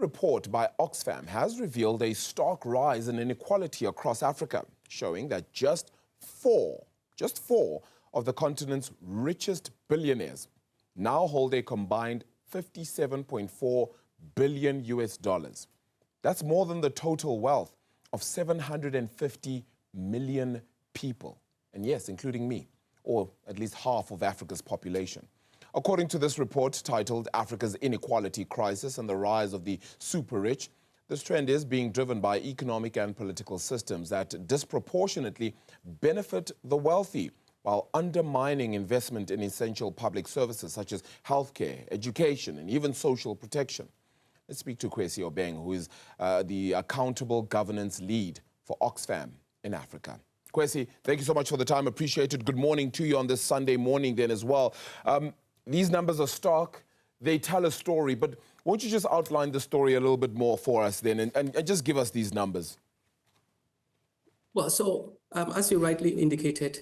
report by Oxfam has revealed a stark rise in inequality across Africa, showing that just four of the continent's richest billionaires now hold a combined 57.4 billion US dollars. That's more than the total wealth of 750 million people. And yes, including me, or at least half of Africa's population. According to this report titled Africa's Inequality Crisis and the Rise of the Super Rich, this trend is being driven by economic and political systems that disproportionately benefit the wealthy while undermining investment in essential public services such as healthcare, education, and even social protection. Let's speak to Kwesi Obeng, who is the Accountable Governance Lead for Oxfam in Africa. Kwesi, thank you so much for the time. Appreciate it. Good morning to you on this Sunday morning then as well. These numbers are stark. They tell a story, but won't you just outline the story a little bit more for us then and just give us these numbers? Well, so as you rightly indicated,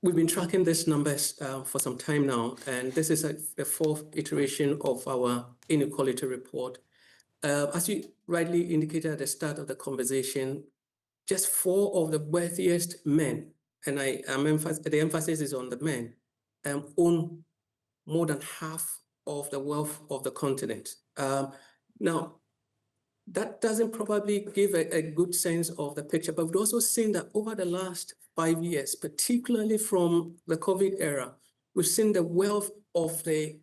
we've been tracking these numbers for some time now, and this is the fourth iteration of our inequality report. As you rightly indicated at the start of the conversation, just four of the wealthiest men, and the emphasis is on the men, own more than half of the wealth of the continent. Now, that doesn't probably give a good sense of the picture, but we've also seen that over the last 5 years, particularly from the COVID era, we've seen the wealth of the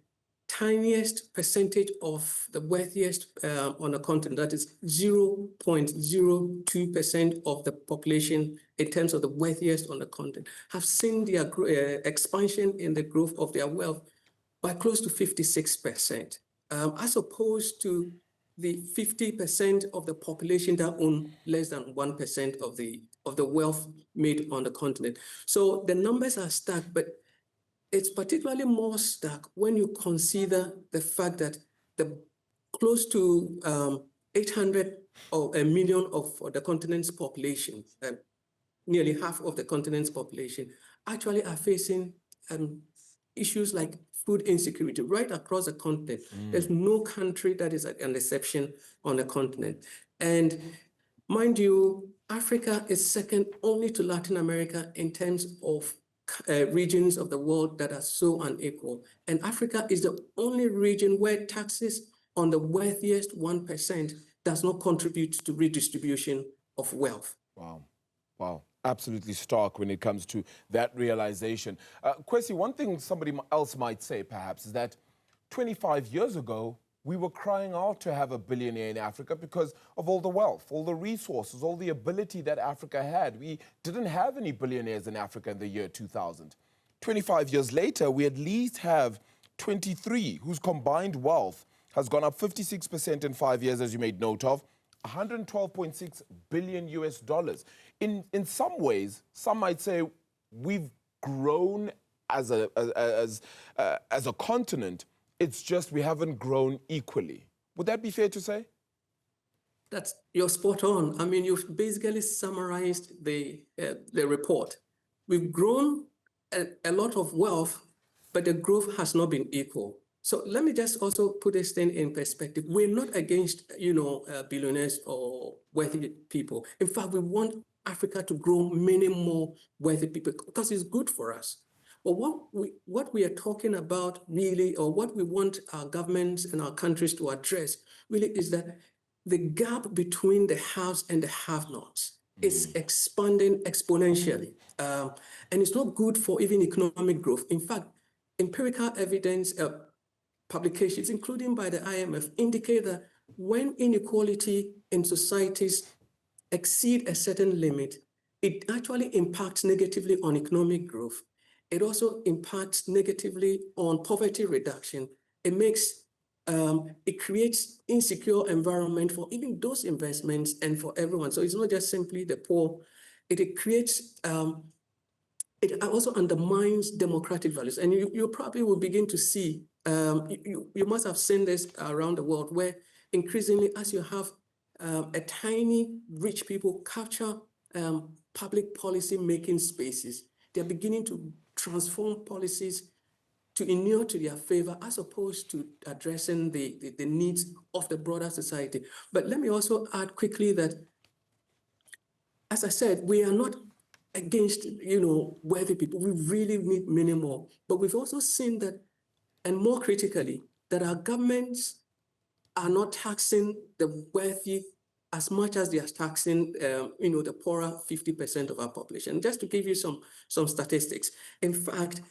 tiniest percentage of the wealthiest on the continent, that is 0.02% of the population in terms of the wealthiest on the continent, have seen their expansion in the growth of their wealth by close to 56%, as opposed to the 50% of the population that own less than 1% of the wealth made on the continent. So the numbers are stark, but it's particularly more stark when you consider the fact that the close to 800 or a million of the continent's population, nearly half of the continent's population, actually are facing issues like food insecurity right across the continent. There's no country that is an exception on the continent. And mind you, Africa is second only to Latin America in terms of regions of the world that are so unequal. And Africa is the only region where taxes on the wealthiest 1% does not contribute to redistribution of wealth. Wow. Wow. Absolutely stark when it comes to that realization. Kwesi, one thing somebody else might say perhaps is that 25 years ago, we were crying out to have a billionaire in Africa because of all the wealth, all the resources, all the ability that Africa had. We didn't have any billionaires in Africa in the year 2000. 25 years later, we at least have 23 whose combined wealth has gone up 56% in 5 years, as you made note of, 112.6 billion US dollars. In some ways, some might say we've grown as a continent. It's just we haven't grown equally. Would that be fair to say? You're spot on. I mean, you've basically summarized the report. We've grown a lot of wealth, but the growth has not been equal. So let me just also put this thing in perspective. We're not against, billionaires or wealthy people. In fact, we want Africa to grow many more wealthy people because it's good for us. But what we are talking about really, or what we want our governments and our countries to address really is that the gap between the haves and the have-nots is expanding exponentially. And it's not good for even economic growth. In fact, empirical evidence, publications, including by the IMF, indicate that when inequality in societies exceed a certain limit, it actually impacts negatively on economic growth. It also impacts negatively on poverty reduction. It creates insecure environment for even those investments and for everyone. So it's not just simply the poor. It creates, it also undermines democratic values. And you probably will begin to see, you must have seen this around the world, where increasingly as you have a tiny rich people capture public policy making spaces, they're beginning to transform policies to inure to their favor as opposed to addressing the needs of the broader society. But let me also add quickly that, as I said, we are not against, wealthy people. We really need many more. But we've also seen that, and more critically, that our governments are not taxing the wealthy as much as they are taxing, the poorer 50% of our population. Just to give you some statistics. In fact,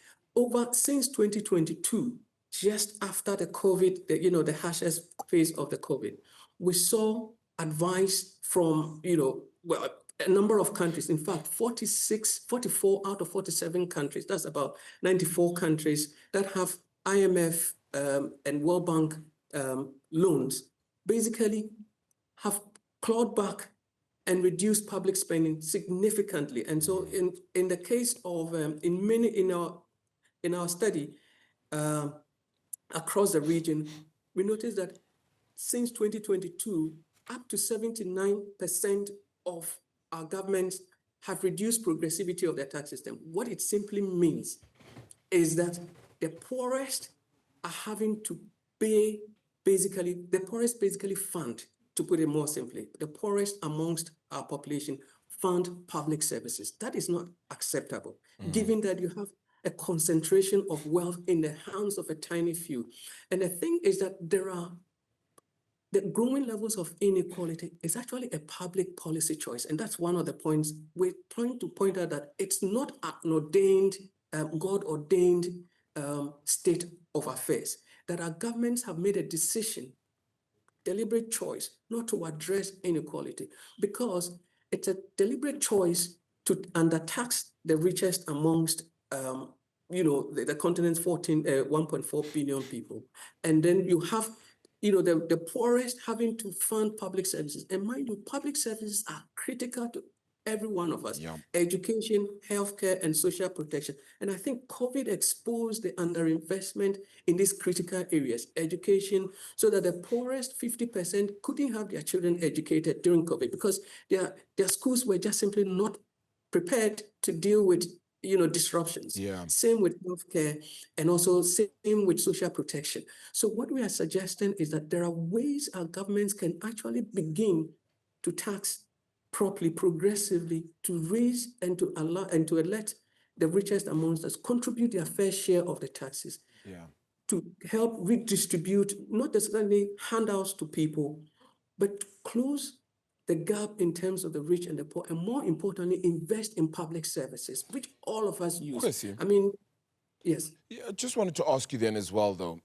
since 2022, just after the COVID, the harshest phase of the COVID, we saw advice from, a number of countries. In fact, 44 out of 47 countries, that's about 94 countries that have IMF and World Bank loans, basically have clawed back and reduced public spending significantly. And so in the case of, in our study across the region, we noticed that since 2022, up to 79% of our governments have reduced progressivity of their tax system. What it simply means is that the poorest are having to pay, the poorest basically fund, to put it more simply, the poorest amongst our population fund public services. That is not acceptable, given that you have a concentration of wealth in the hands of a tiny few. And the thing is that the growing levels of inequality is actually a public policy choice. And that's one of the points we're trying to point out, that it's not an ordained, God-ordained state of affairs, that our governments have made a decision, deliberate choice, not to address inequality, because it's a deliberate choice to undertax the richest amongst the continent's 1.4 billion people. And then you have the poorest having to fund public services. And mind you, public services are critical to every one of us. Yeah. Education, healthcare, and social protection. And I think COVID exposed the underinvestment in these critical areas, education, so that the poorest 50% couldn't have their children educated during COVID because their schools were just simply not prepared to deal with disruptions. Yeah. Same with healthcare, and also same with social protection. So what we are suggesting is that there are ways our governments can actually begin to tax properly, progressively, to raise and to allow and to let the richest amongst us contribute their fair share of the taxes. Yeah. To help redistribute, not necessarily handouts to people, but to close the gap in terms of the rich and the poor, and more importantly, invest in public services, which all of us use. Kwesi. I mean, yes. Yeah, I just wanted to ask you then as well, though,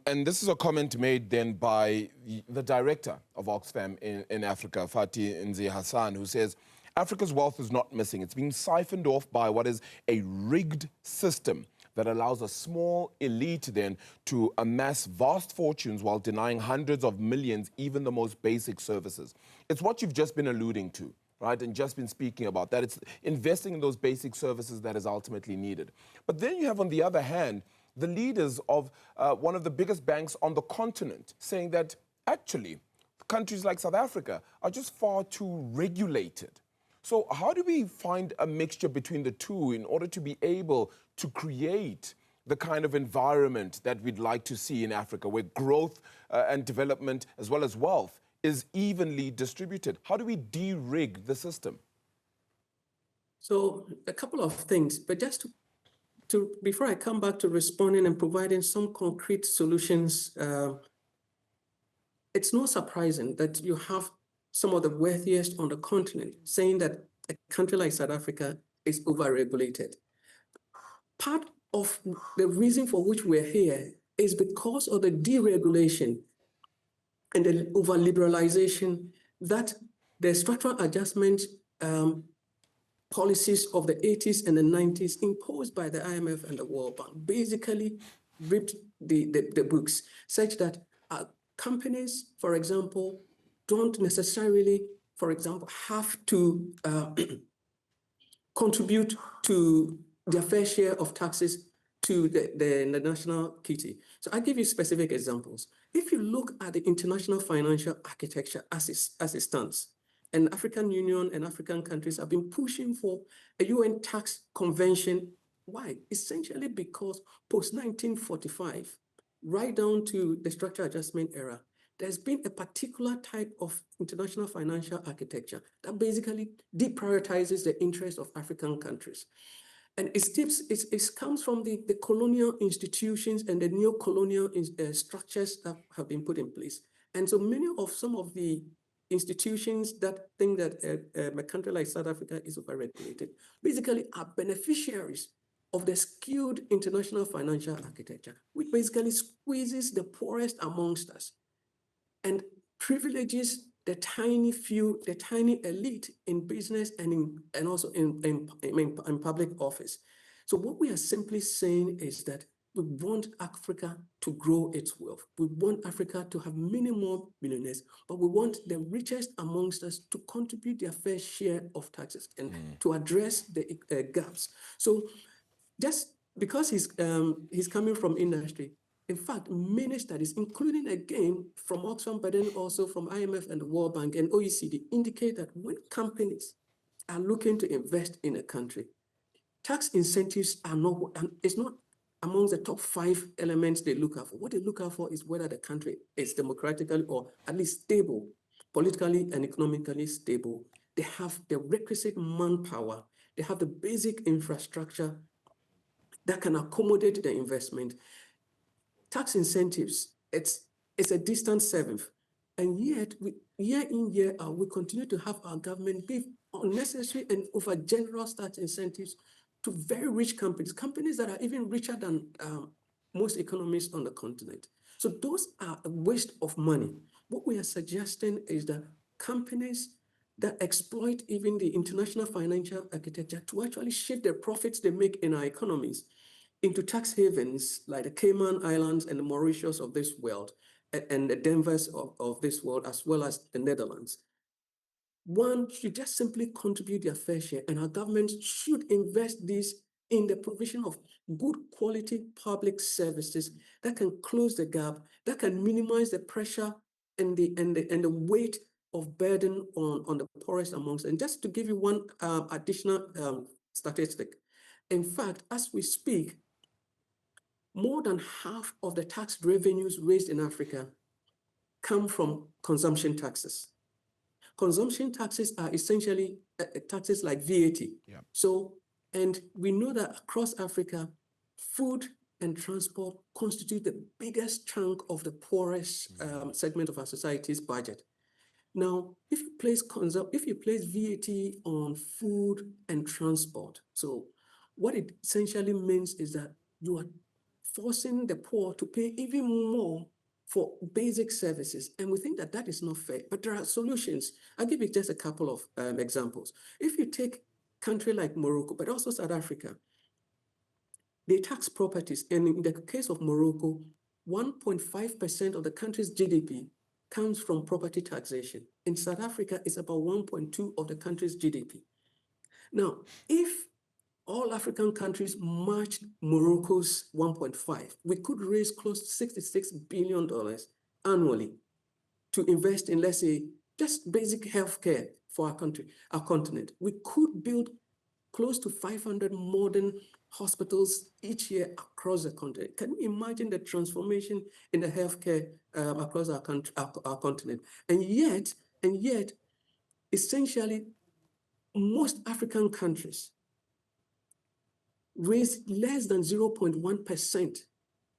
and this is a comment made then by the director of Oxfam in Africa, Fatih Nzi Hassan, who says, Africa's wealth is not missing. It's being siphoned off by what is a rigged system that allows a small elite then to amass vast fortunes while denying hundreds of millions even the most basic services. It's what you've just been alluding to, right, and just been speaking about, that it's investing in those basic services that is ultimately needed. But then you have, on the other hand, the leaders of one of the biggest banks on the continent saying that actually countries like South Africa are just far too regulated. So how do we find a mixture between the two in order to be able to create the kind of environment that we'd like to see in Africa, where growth and development as well as wealth is evenly distributed? How do we de-rig the system? So a couple of things, but just to before I come back to responding and providing some concrete solutions, it's not surprising that you have some of the wealthiest on the continent saying that a country like South Africa is overregulated. Part of the reason for which we're here is because of the deregulation and the over-liberalization that the structural adjustment policies of the 80s and the 90s imposed by the IMF and the World Bank basically ripped the books, such that companies, for example, don't necessarily, for example, have to contribute to their fair share of taxes to the national kitty. So I'll give you specific examples. If you look at the international financial architecture as it stands, and African Union and African countries have been pushing for a UN tax convention Why? Essentially because post-1945, right down to the structural adjustment era, there's been a particular type of international financial architecture that basically deprioritizes the interests of African countries. And it comes from the colonial institutions and the neo-colonial structures that have been put in place. And so some of the institutions that think that a country like South Africa is overregulated basically are beneficiaries of the skewed international financial architecture, which basically squeezes the poorest amongst us and privileges the tiny few, the tiny elite in business and also in public office. So what we are simply saying is that we want Africa to grow its wealth. We want Africa to have many more billionaires, but we want the richest amongst us to contribute their fair share of taxes and to address the gaps. So just because he's coming from industry, in fact, many studies, including again from Oxfam, but then also from IMF and the World Bank and OECD, indicate that when companies are looking to invest in a country, tax incentives are not, it's not among the top 5 elements they look out for. What they look out for is whether the country is democratically or at least stable, politically and economically stable. They have the requisite manpower. They have the basic infrastructure that can accommodate the investment. Tax incentives, it's a distant seventh. And yet, year in, year out, we continue to have our government give unnecessary and over-generous tax incentives to very rich companies that are even richer than most economies on the continent. So those are a waste of money. What we are suggesting is that companies that exploit even the international financial architecture to actually shift the profits they make in our economies into tax havens like the Cayman Islands and the Mauritius of this world, and the Denvers of this world, as well as the Netherlands. One should just simply contribute their fair share, and our government should invest this in the provision of good quality public services that can close the gap, that can minimize the pressure and the weight of burden on the poorest amongst. And just to give you one additional statistic, in fact, as we speak, more than half of the tax revenues raised in Africa come from consumption taxes. Consumption taxes are essentially taxes like VAT. Yeah. So, and we know that across Africa, food and transport constitute the biggest chunk of the poorest segment of our society's budget. Now, if you place VAT on food and transport, so what it essentially means is that you are forcing the poor to pay even more for basic services. And we think that that is not fair, but there are solutions. I'll give you just a couple of examples. If you take a country like Morocco, but also South Africa, they tax properties. And in the case of Morocco, 1.5% of the country's GDP comes from property taxation. In South Africa, it's about 1.2% of the country's GDP. Now, if all African countries matched Morocco's 1.5, we could raise close to $66 billion annually to invest in, let's say, just basic healthcare for our country, our continent. We could build close to 500 modern hospitals each year across the continent. Can you imagine the transformation in the healthcare across our country, our continent? And yet, essentially, most African countries raise less than 0.1%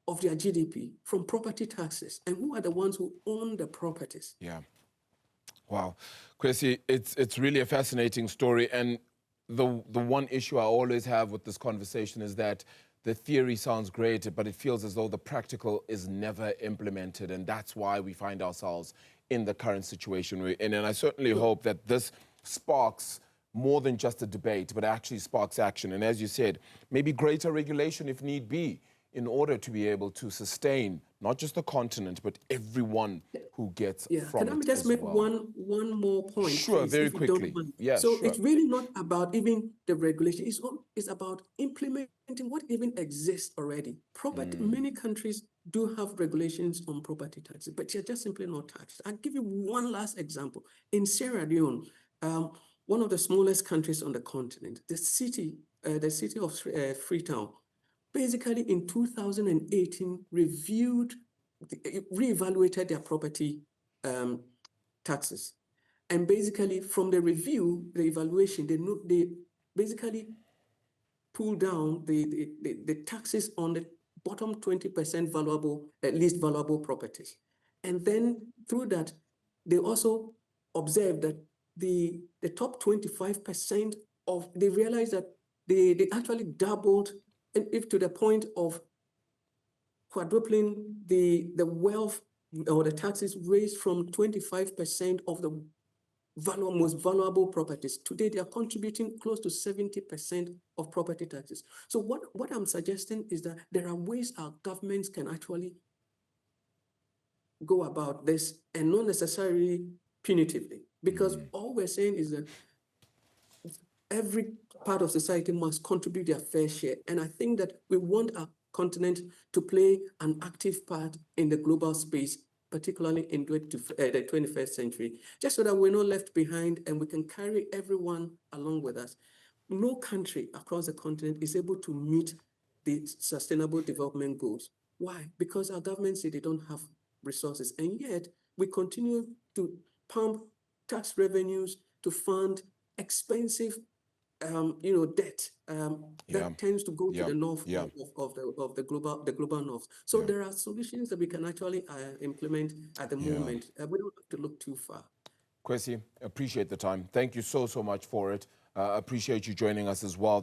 of their GDP from property taxes. And who are the ones who own the properties? Yeah. Wow. Kwesi, it's really a fascinating story. And the one issue I always have with this conversation is that the theory sounds great, but it feels as though the practical is never implemented. And that's why we find ourselves in the current situation we're in. And I certainly hope that this sparks more than just a debate, but actually sparks action. And as you said, maybe greater regulation if need be, in order to be able to sustain not just the continent, but everyone who gets from it. Can I just make one more point? Sure, please, very quickly. Yeah, so sure. it's really not about even the regulation. It's about implementing what even exists already. Many countries do have regulations on property taxes, but they're just simply not taxed. I'll give you one last example. In Sierra Leone, one of the smallest countries on the continent, the city the city of Freetown, basically in 2018 reevaluated their property taxes. And basically from the review, the evaluation, they basically pull down the taxes on the bottom 20% valuable, least valuable properties. And then through that, they also observed that the top 25% they realized that they actually doubled, and if to the point of quadrupling the wealth or the taxes raised from 25% of the most valuable properties. Today, they are contributing close to 70% of property taxes. So what I'm suggesting is that there are ways our governments can actually go about this, and not necessarily punitively, because all we're saying is that every part of society must contribute their fair share. And I think that we want our continent to play an active part in the global space, particularly in the 21st century, just so that we're not left behind and we can carry everyone along with us. No country across the continent is able to meet the Sustainable Development Goals. Why? Because our governments say they don't have resources, and yet we continue to pump tax revenues to fund expensive debt that tends to go to the north of the global north. So there are solutions that we can actually implement at the moment. We don't have to look too far. Kwesi, appreciate the time. Thank you so much for it. Appreciate you joining us as well.